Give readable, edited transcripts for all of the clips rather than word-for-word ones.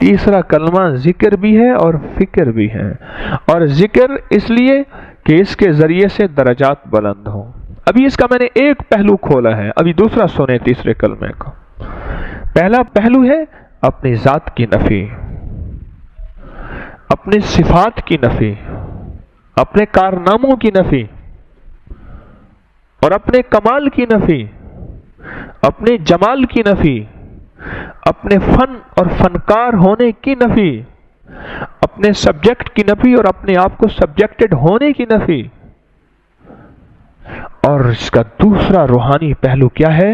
تیسرا کلمہ ذکر بھی ہے اور فکر بھی ہے، اور ذکر اس لیے کہ اس کے ذریعے سے درجات بلند ہوں۔ ابھی اس کا میں نے ایک پہلو کھولا ہے، ابھی دوسرا سنیں تیسرے کلمے کا۔ پہلا پہلو ہے اپنی ذات کی نفی، اپنی صفات کی نفی، اپنے کارناموں کی نفی، اور اپنے کمال کی نفی، اپنے جمال کی نفی، اپنے فن اور فنکار ہونے کی نفی، اپنے سبجیکٹ کی نفی اور اپنے آپ کو سبجیکٹڈ ہونے کی نفی۔ اور اس کا دوسرا روحانی پہلو کیا ہے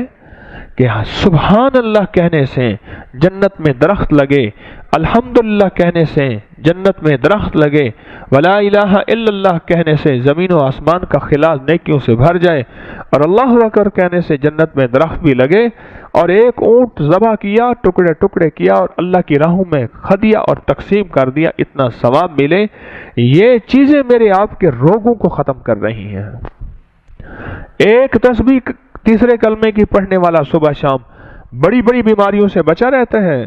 کہ سبحان اللہ کہنے سے جنت میں درخت لگے، الحمدللہ کہنے سے جنت میں درخت لگے، ولا الہ الا اللہ کہنے سے زمین و آسمان کا خلا نیکیوں سے بھر جائے، اور اللہ اکبر کہنے سے جنت میں درخت بھی لگے، اور ایک اونٹ ذبح کیا، ٹکڑے ٹکڑے کیا اور اللہ کی راہوں میں کھدیا اور تقسیم کر دیا، اتنا ثواب ملے۔ یہ چیزیں میرے آپ کے روگوں کو ختم کر رہی ہیں۔ ایک تسبیح تیسرے کلمے کی پڑھنے والا صبح شام بڑی بڑی بیماریوں سے بچا رہتا ہے۔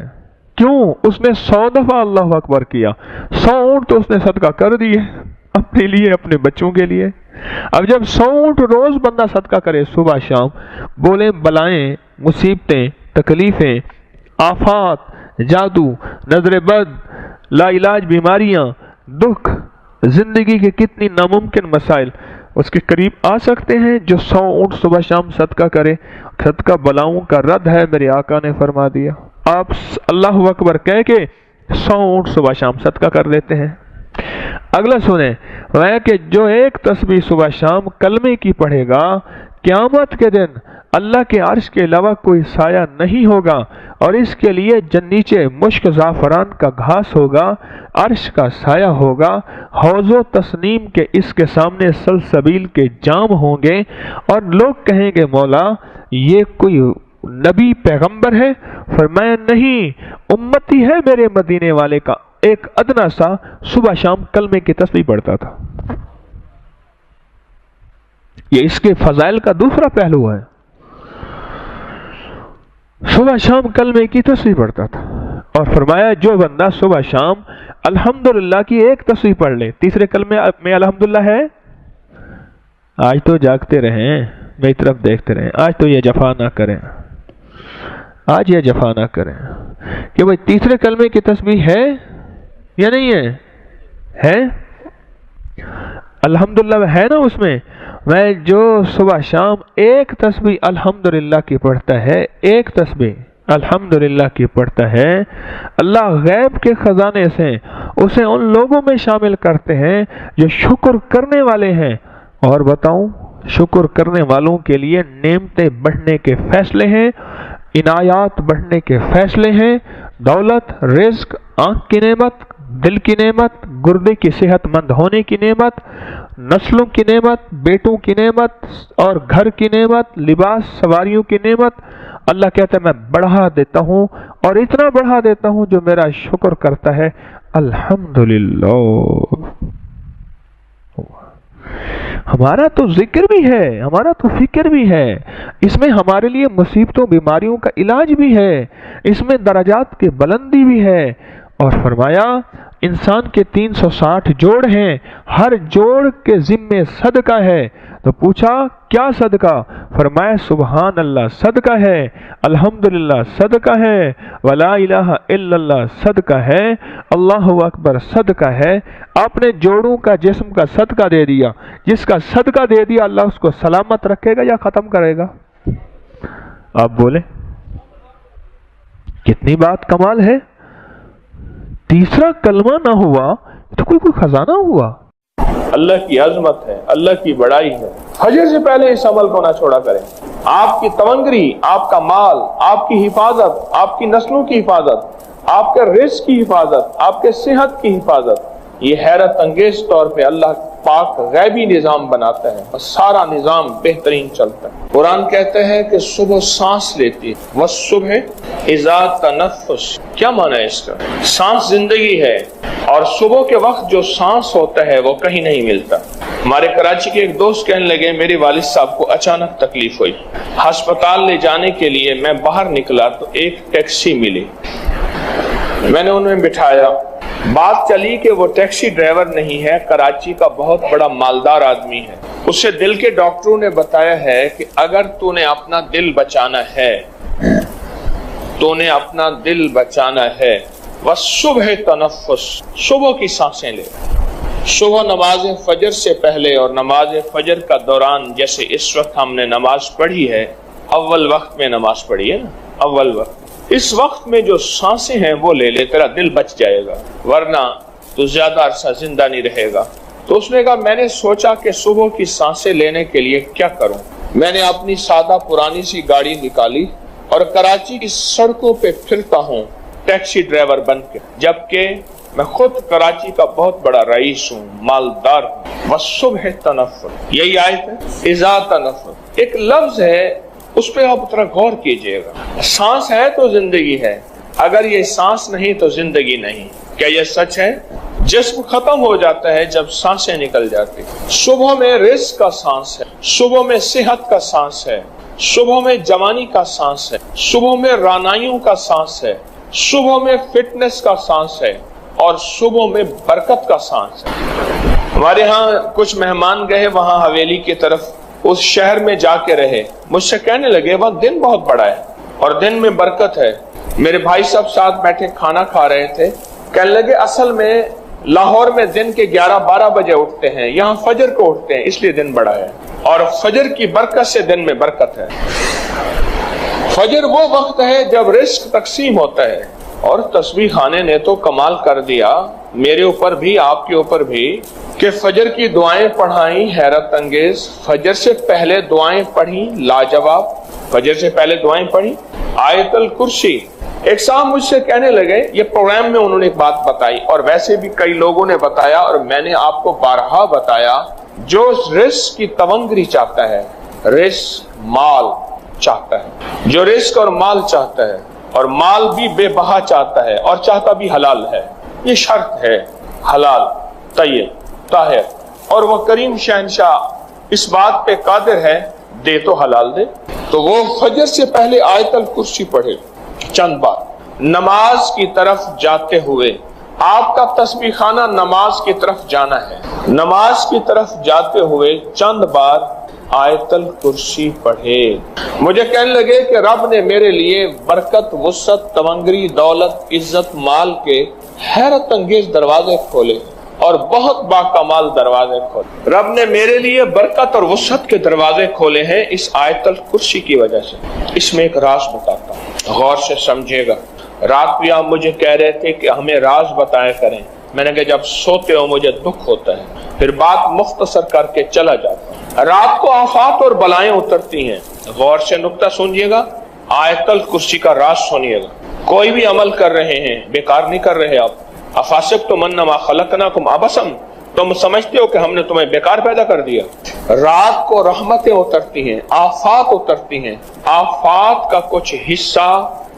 کیوں؟ اس نے 100 دفعہ اللہ اکبر کیا، 100 اونٹ تو اس نے صدقہ کر دیے اپنے لیے، اپنے بچوں کے لیے۔ اب جب 100 اونٹ روز بندہ صدقہ کرے صبح شام، بولیں بلائیں، مصیبتیں، تکلیفیں، آفات، جادو، نظر بد، لا علاج بیماریاں، دکھ، زندگی کے کتنی ناممکن مسائل اس کے قریب آ سکتے ہیں جو 100 اونٹ صبح شام صدقہ کرے۔ صدقہ بلاؤں کا رد ہے، میرے آقا نے فرما دیا۔ آپ اللہ اکبر کہہ کے 100 اونٹ صبح شام صدقہ کر لیتے ہیں۔ اگلا سنیں، وہ کہ جو ایک تسبیح صبح شام کلمے کی پڑھے گا، قیامت کے دن اللہ کے عرش کے علاوہ کوئی سایہ نہیں ہوگا، اور اس کے لیے نیچے مشک زعفران کا گھاس ہوگا، عرش کا سایہ ہوگا، حوض و تسنیم کے اس کے سامنے سلسبیل کے جام ہوں گے، اور لوگ کہیں گے مولا یہ کوئی نبی پیغمبر ہے؟ فرمایا نہیں، امتی ہے میرے مدینے والے کا ایک ادنا سا صبح شام کلمے کی تسبیح پڑھتا تھا۔ یہ اس کے فضائل کا دوسرا پہلو ہے، صبح شام کلمے کی تسبیح پڑھتا تھا، اور فرمایا جو بندہ صبح شام الحمدللہ کی ایک تسبیح پڑھ لے۔ تیسرے کلمے میں الحمدللہ ہے، آج تو جاگتے رہیں، میری طرف دیکھتے رہیں، آج تو یہ جفا نہ کریں، آج یہ جفا نہ کریں کہ بھئی تیسرے کلمے کی تسبیح ہے یا نہیں ہے؟ ہے الحمدللہ ہے نا اس میں۔ میں جو صبح شام ایک تسبیح الحمدللہ کی پڑھتا ہے، ایک تسبیح الحمدللہ کی پڑھتا ہے، اللہ غیب کے خزانے سے اسے ان لوگوں میں شامل کرتے ہیں جو شکر کرنے والے ہیں۔ اور بتاؤں، شکر کرنے والوں کے لیے نعمتیں بڑھنے کے فیصلے ہیں، عنایات بڑھنے کے فیصلے ہیں، دولت، رزق، آنکھ کی نعمت، دل کی نعمت، گردے کی صحت مند ہونے کی نعمت، نسلوں کی نعمت، بیٹوں کی نعمت، اور گھر کی نعمت، لباس، سواریوں کی نعمت۔ اللہ کہتا ہے میں بڑھا دیتا ہوں، اور اتنا بڑھا دیتا ہوں جو میرا شکر کرتا ہے۔ الحمدللہ۔ ہمارا تو ذکر بھی ہے، ہمارا تو فکر بھی ہے، اس میں ہمارے لیے مصیبتوں بیماریوں کا علاج بھی ہے، اس میں درجات کی بلندی بھی ہے۔ اور فرمایا انسان کے 360 جوڑ ہیں، ہر جوڑ کے ذمے صدقہ ہے۔ تو پوچھا کیا صدقہ؟ فرمایا سبحان اللہ صدقہ ہے، الحمدللہ صدقہ ہے، ولا الہ الا اللہ صدقہ ہے، اللہ اکبر صدقہ ہے۔ آپ نے جوڑوں کا جسم کا صدقہ دے دیا، جس کا صدقہ دے دیا اللہ اس کو سلامت رکھے گا یا ختم کرے گا؟ آپ بولیں کتنی بات کمال ہے۔ تیسرا کلمہ نہ ہوا تو کوئی خزانہ ہوا۔ اللہ کی عظمت ہے، اللہ کی بڑائی ہے۔ حجر سے پہلے اس عمل کو نہ چھوڑا کریں۔ آپ کی تونگری، آپ کا مال، آپ کی حفاظت، آپ کی نسلوں کی حفاظت، آپ کے رزق کی حفاظت، آپ کے صحت کی حفاظت، یہ حیرت انگیز طور پہ اللہ پاک غیبی نظام بناتا ہے اور سارا نظام بہترین چلتا ہے۔ قرآن کہتا ہے کہ صبح سانس لیتی ہے، وَالصُّبْحِ اِذَا تَنَفَّسَ۔ کیا معنی ہے اس کا؟ سانس زندگی ہے، اور صبح کے وقت جو سانس ہوتا ہے وہ کہیں نہیں ملتا۔ ہمارے کراچی کے ایک دوست کہنے لگے میرے والد صاحب کو اچانک تکلیف ہوئی، ہسپتال لے جانے کے لیے میں باہر نکلا تو ایک ٹیکسی ملی، میں نے انہیں بٹھایا. بات چلی کہ وہ ٹیکسی ڈرائیور نہیں ہے, کراچی کا بہت بڑا مالدار آدمی ہے. اسے دل کے ڈاکٹروں نے بتایا ہے کہ اگر تو نے اپنا دل بچانا ہے, تو نے اپنا دل بچانا ہے, وصبح تنفس, صبح کی سانسیں لے. صبح نماز فجر سے پہلے اور نماز فجر کا دوران, جیسے اس وقت ہم نے نماز پڑھی ہے, اول وقت میں نماز پڑھی ہے نا, اول وقت, اس وقت میں جو سانسیں ہیں وہ لے لے, تیرا دل بچ جائے گا, ورنہ تو زیادہ عرصہ زندہ نہیں رہے گا. تو اس نے کہا میں نے سوچا کہ صبح کی سانسیں لینے کے لیے کیا کروں. میں نے اپنی سادہ پرانی سی گاڑی نکالی اور کراچی کی سڑکوں پہ پھرتا ہوں ٹیکسی ڈرائیور بن کے, جبکہ میں خود کراچی کا بہت بڑا رئیس ہوں, مالدار ہوں. وصبح تنفس, یہی آیت ہے, اذا تنفس. ایک لفظ ہے, اس پہ آپ ذرا غور کیجئے گا. سانس ہے تو زندگی ہے, اگر یہ سانس نہیں تو زندگی نہیں. کیا یہ سچ ہے؟ جسم ختم ہو جاتا ہے جب سانسیں نکل جاتی. صبح میں رزق کا سانس ہے, صبح میں صحت کا سانس ہے, صبح میں جوانی کا سانس ہے, صبح میں رانائیوں کا سانس ہے, صبح میں فٹنس کا سانس ہے, اور صبح میں برکت کا سانس ہے. ہمارے ہاں کچھ مہمان گئے وہاں حویلی کی طرف, اس شہر میں جا کے رہے, مجھ سے کہنے لگے وہاں دن بہت بڑا ہے اور دن میں برکت ہے. میرے بھائی سب ساتھ بیٹھے کھانا کھا رہے تھے, کہنے لگے اصل میں لاہور میں دن کے 11-12 بجے اٹھتے ہیں, یہاں فجر کو اٹھتے ہیں, اس لیے دن بڑا ہے, اور فجر کی برکت سے دن میں برکت ہے. فجر وہ وقت ہے جب رزق تقسیم ہوتا ہے. اور تسبیح خانے نے تو کمال کر دیا, میرے اوپر بھی آپ کے اوپر بھی, کہ فجر کی دعائیں پڑھائیں حیرت انگیز, فجر سے پہلے دعائیں پڑھیں لاجواب, فجر سے پہلے دعائیں پڑھیں. آیت الکرسی. ایک صاحب مجھ سے کہنے لگے, یہ پروگرام میں انہوں نے ایک بات بتائی اور ویسے بھی کئی لوگوں نے بتایا اور میں نے آپ کو بارہا بتایا, جو رزق کی تونگری چاہتا ہے, رزق مال چاہتا ہے, جو رزق اور مال چاہتا ہے, اور مال بھی بے بہا چاہتا ہے, اور چاہتا بھی حلال ہے, یہ شرط ہے, حلال, طیب, طاہر, اور وہ کریم شہنشاہ اس بات پہ قادر ہے, دے تو حلال دے. تو وہ فجر سے پہلے آیت الکرسی پڑھے چند بار. نماز کی طرف جاتے ہوئے, آپ کا تسبیح خانہ نماز کی طرف جانا ہے, نماز کی طرف جاتے ہوئے چند بار آیت الکرسی پڑھے. مجھے کہنے لگے کہ رب نے میرے لیے برکت, وسعت, تونگری, دولت, عزت, مال کے حیرت انگیز دروازے کھولے اور بہت باکمال دروازے کھولے. رب نے میرے لیے برکت اور وسعت کے دروازے کھولے ہیں اس آیت الکرسی کی وجہ سے. اس میں ایک راز بتاتا ہوں, غور سے سمجھے گا. رات بھی آپ مجھے کہہ رہے تھے کہ ہمیں راز بتایا کریں. میں نے کہا جب سوتے ہو مجھے دکھ ہوتا ہے, پھر بات مختصر کر کے چلا جاتا ہوں. رات کو آفات اور بلائیں اترتی ہیں. غور سے نکتہ سنجیے گا, آیت الکرسی کا راز سنیے گا. کوئی بھی عمل کر رہے ہیں, بیکار نہیں کر رہے آپ. افاسبتم انما خلقناکم عبثا, تم سمجھتے ہو کہ ہم نے تمہیں بیکار پیدا کر دیا. رات کو رحمتیں اترتی ہیں, آفات اترتی ہیں. آفات کا کچھ حصہ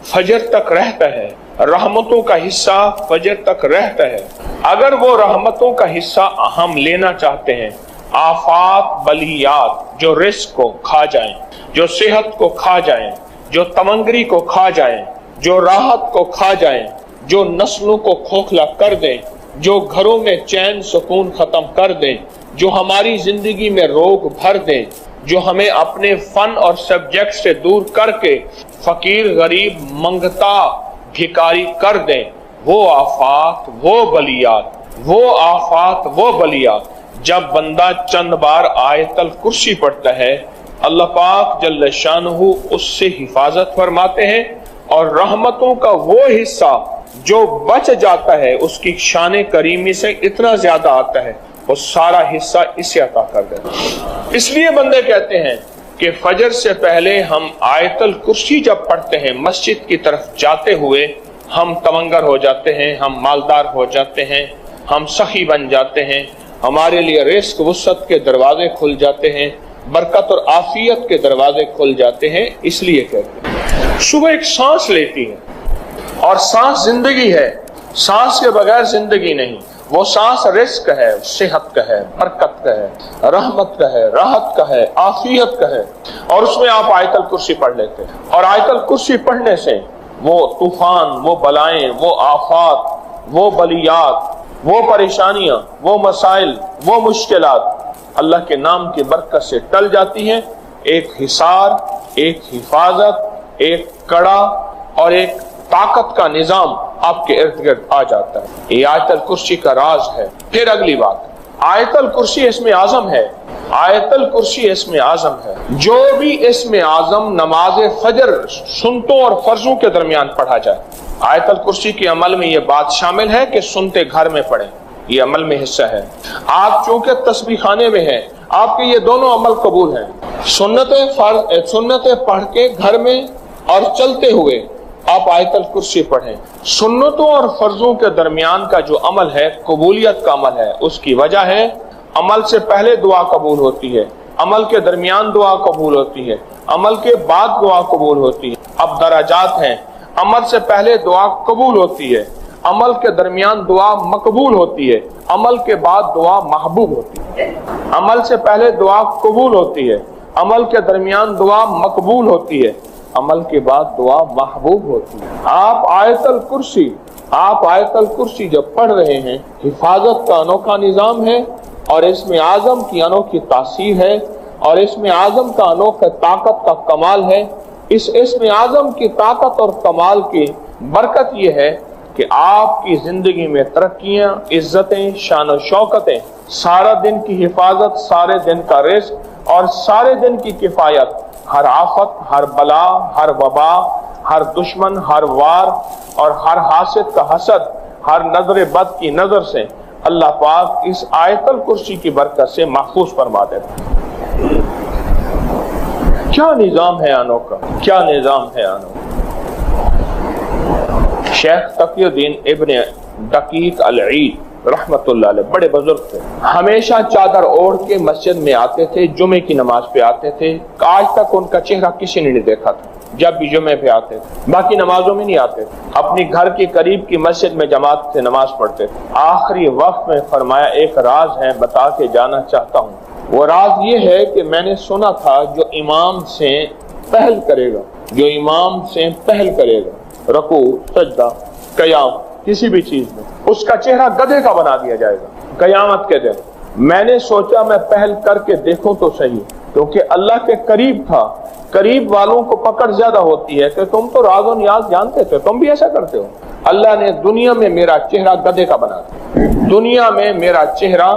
فجر تک رہتا ہے, رحمتوں کا حصہ فجر تک رہتا ہے. اگر وہ رحمتوں کا حصہ ہم لینا چاہتے ہیں, آفات بلیات جو رزق کو کھا جائیں, جو صحت کو کھا جائیں, جو تمنگری کو کھا جائیں, جو راحت کو کھا جائیں, جو نسلوں کو کھوکھلا کر دیں, جو گھروں میں چین سکون ختم کر دیں, جو ہماری زندگی میں روگ بھر دیں, جو ہمیں اپنے فن اور سبجیکٹ سے دور کر کے فقیر غریب منگتا بھکاری کر دیں, وہ آفات, وہ بلیات, وہ آفات, وہ بلیات. جب بندہ چند بار آیت الکرسی پڑھتا ہے, اللہ پاک جل شانہ اس سے حفاظت فرماتے ہیں, اور رحمتوں کا وہ حصہ جو بچ جاتا ہے اس کی شان کریمی سے اتنا زیادہ آتا ہے, وہ سارا حصہ اسے عطا کر دیتا ہے. اس لیے بندے کہتے ہیں کہ فجر سے پہلے ہم آیت الکرسی جب پڑھتے ہیں مسجد کی طرف جاتے ہوئے, ہم تمنگر ہو جاتے ہیں, ہم مالدار ہو جاتے ہیں, ہم سخی بن جاتے ہیں, ہمارے لیے رزق وسعت کے دروازے کھل جاتے ہیں, برکت اور عافیت کے دروازے کھل جاتے ہیں. اس لیے کہتے ہیں صبح ایک سانس لیتی ہے, اور سانس زندگی ہے, سانس کے بغیر زندگی نہیں. وہ سانس رزق ہے, صحت کا ہے, برکت کا ہے, رحمت کا ہے, راحت کا ہے, عافیت کا ہے. اور اس میں آپ آیت الکرسی پڑھ لیتے ہیں, اور آیت الکرسی پڑھنے سے وہ طوفان، وہ بلائیں، وہ آفات، وہ بلیات، وہ پریشانیاں، وہ مسائل، وہ مشکلات اللہ کے نام کی برکت سے ٹل جاتی ہیں۔ ایک حصار، ایک حفاظت، ایک کڑا اور ایک طاقت کا نظام آپ کے ارد گرد آ جاتا ہے۔ یہ آیت الکرسی کا راز ہے۔ پھر اگلی بات، آیت الکرسی اسم اعظم ہے۔ آیت الکرسی اسم اعظم ہے۔ جو بھی اسم اعظم نماز فجر سنتوں اور فرضوں کے درمیان پڑھا جائے، آیت الکرسی کے عمل میں یہ بات شامل ہے کہ سنتے گھر میں پڑھیں، یہ عمل میں حصہ ہے۔ آپ چونکہ تسبیح خانے میں ہیں، آپ کے یہ دونوں عمل قبول ہیں۔ سنتیں پڑھ کے گھر میں اور چلتے ہوئے آپ آیت الکرسی پڑھیں۔ سنتوں اور فرضوں کے درمیان کا جو عمل ہے قبولیت کا عمل ہے۔ اس کی وجہ ہے عمل سے پہلے دعا قبول ہوتی ہے، عمل کے درمیان دعا قبول ہوتی ہے، عمل کے بعد دعا قبول ہوتی ہے۔ اب درجات ہیں، عمل سے پہلے دعا قبول ہوتی ہے، عمل کے درمیان دعا مقبول ہوتی ہے، عمل کے بعد دعا محبوب ہوتی ہے۔ عمل سے پہلے دعا قبول ہوتی ہے، عمل کے درمیان دعا مقبول ہوتی ہے، عمل کے بعد دعا محبوب ہوتی ہے۔ آپ آیت الکرسی جب پڑھ رہے ہیں، حفاظت کا انوکھا نظام ہے اور اسم اعظم کی انوکھی تاثیر ہے اور اسم اعظم کا انوکھا طاقت کا کمال ہے۔ اس اسم اعظم کی طاقت اور کمال کی برکت یہ ہے کہ آپ کی زندگی میں ترقیاں، عزتیں، شان و شوکتیں، سارا دن کی حفاظت، سارے دن کا رزق اور سارے دن کی کفایت، ہر آفت، ہر بلا، ہر وبا، ہر دشمن، ہر وار اور ہر حاسد کا حسد، ہر نظر بد کی نظر سے اللہ پاک اس آیت الکرسی کی برکت سے محفوظ فرما دیتا ہے۔ کیا نظام ہے انوکھا، کیا نظام ہے انوکھا۔ شیخ تقی الدین ابن دقیق العید رحمت اللہ علیہ بڑے بزرگ تھے، ہمیشہ چادر اوڑھ کے مسجد میں آتے تھے، جمعے کی نماز پہ آتے تھے۔ آج تک ان کا چہرہ کسی نے نہیں دیکھا تھا جب بھی جمعے پہ آتے تھے، باقی نمازوں میں نہیں آتے تھے، اپنی گھر کے قریب کی مسجد میں جماعت سے نماز پڑھتے تھے۔ آخری وقت میں فرمایا ایک راز ہے، بتا کے جانا چاہتا ہوں۔ وہ راز یہ ہے کہ میں نے سنا تھا جو امام سے پہل کرے گا، جو امام سے پہل کرے گا رکوع، سجدہ، قیام، کسی بھی چیز میں، اس کا چہرہ گدھے کا بنا دیا جائے گا قیامت کے دن۔ میں نے سوچا میں پہل کر کے دیکھوں تو صحیح، کیونکہ اللہ کے قریب تھا۔ قریب والوں کو پکڑ زیادہ ہوتی ہے کہ تم تو راز و نیاز جانتے تھے، تم بھی ایسا کرتے ہو۔ اللہ نے دنیا میں میرا چہرہ گدھے کا بنا دیا، دنیا میں میرا چہرہ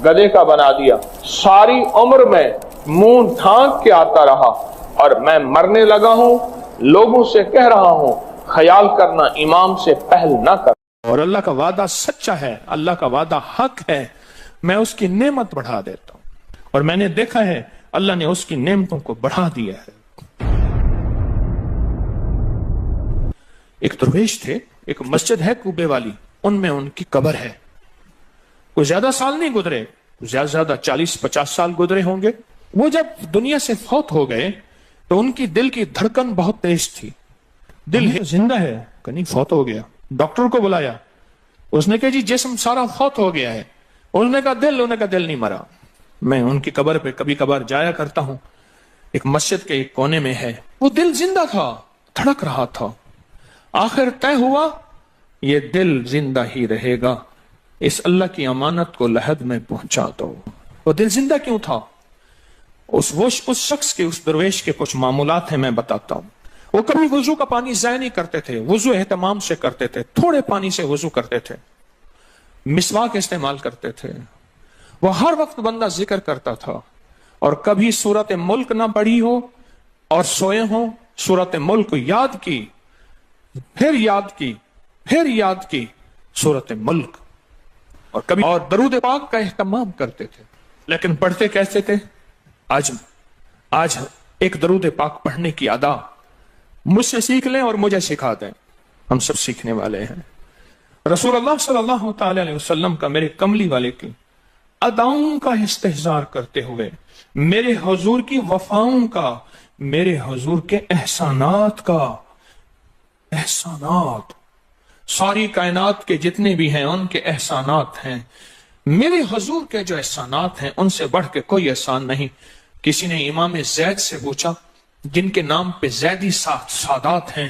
گدھے کا بنا دیا۔ ساری عمر میں منہ ڈھانک کے آتا رہا اور میں مرنے لگا ہوں، لوگوں سے کہہ رہا ہوں خیال کرنا امام سے پہل نہ کر۔ اور اللہ کا وعدہ سچا ہے، اللہ کا وعدہ حق ہے، میں اس کی نعمت بڑھا دیتا ہوں، اور میں نے دیکھا ہے اللہ نے اس کی نعمتوں کو بڑھا دیا ہے۔ ایک درویش تھے، ایک مسجد ہے کوبے والی، ان میں ان کی قبر ہے۔ کوئی زیادہ سال نہیں گزرے، زیادہ 40-50 سال گزرے ہوں گے۔ وہ جب دنیا سے فوت ہو گئے تو ان کی دل کی دھڑکن بہت تیز تھی۔ دل زندہ ہے کہ نہیں، فوت ہو گیا۔ ڈاکٹر کو بلایا، اس نے کہا جی جسم سارا فوت ہو گیا ہے۔ انہوں نے کہا دل نہیں مرا۔ میں ان کی قبر پہ کبھی کبھار جایا کرتا ہوں، ایک مسجد کے ایک کونے میں ہے، وہ دل زندہ تھا، دھڑک رہا تھا۔ آخر طے ہوا یہ دل زندہ ہی رہے گا، اس اللہ کی امانت کو لحد میں پہنچا دو۔ وہ دل زندہ کیوں تھا؟ اس شخص کے، اس درویش کے کچھ معمولات ہیں، میں بتاتا ہوں۔ وہ کبھی وضو کا پانی ضائع نہیں کرتے تھے، وضو اہتمام سے کرتے تھے، تھوڑے پانی سے وضو کرتے تھے، مسواک استعمال کرتے تھے۔ وہ ہر وقت بندہ ذکر کرتا تھا، اور کبھی سورت ملک نہ پڑھی ہو اور سوئے ہوں، سورت ملک یاد کی، پھر یاد کی سورت ملک، اور کبھی اور درود پاک کا اہتمام کرتے تھے۔ لیکن پڑھتے کیسے تھے؟ آج ایک درود پاک پڑھنے کی ادا مجھ سے سیکھ لیں اور مجھے سکھا دیں، ہم سب سیکھنے والے ہیں۔ رسول اللہ صلی اللہ تعالی علیہ وسلم کا، میرے کملی والے کی اداؤں کا استحضار کرتے ہوئے، میرے حضور کی وفاؤں کا، میرے حضور کے احسانات کا، احسانات ساری کائنات کے جتنے بھی ہیں ان کے احسانات ہیں۔ میرے حضور کے جو احسانات ہیں ان سے بڑھ کے کوئی احسان نہیں۔ کسی نے امام زید سے پوچھا، جن کے نام پہ زیدی سادات ہیں،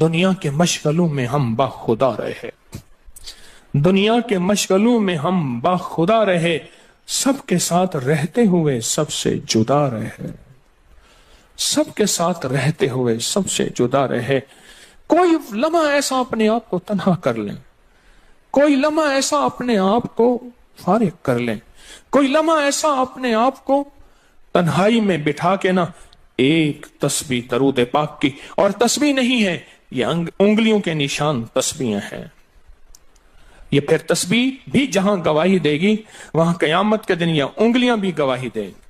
دنیا کے مشغلوں میں ہم باخدا رہے، دنیا کے مشغلوں میں ہم باخدا رہے، سب کے ساتھ رہتے ہوئے سب سے جدا رہے، سب کے ساتھ رہتے ہوئے سب سے جدا رہے۔ کوئی لمحہ ایسا اپنے آپ کو تنہا کر لیں، کوئی لمحہ ایسا اپنے آپ کو فارغ کر لیں، کوئی لمحہ ایسا اپنے آپ کو تنہائی میں بٹھا کے نا ایک تسبیح درود پاک کی، اور تسبیح نہیں ہے یہ انگلیوں کے نشان تسبیحیں ہیں، یہ پھر تسبیح بھی جہاں گواہی دے گی وہاں قیامت کے دن یہ انگلیاں بھی گواہی دیں گی۔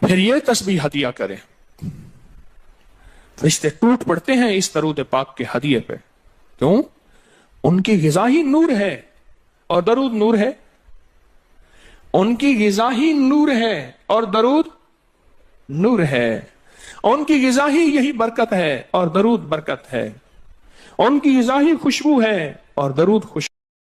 پھر یہ تسبیح ہدیہ کریں، فرشتے ٹوٹ پڑتے ہیں اس درود پاک کے ہدیے پہ، کیوں؟ ان کی غذا ہی نور ہے اور درود نور ہے، ان کی غذا ہی نور ہے اور درود نور ہے، ان کی غذا ہی یہی برکت ہے اور درود برکت ہے، ان کی غذا ہی خوشبو ہے اور درود خوشبو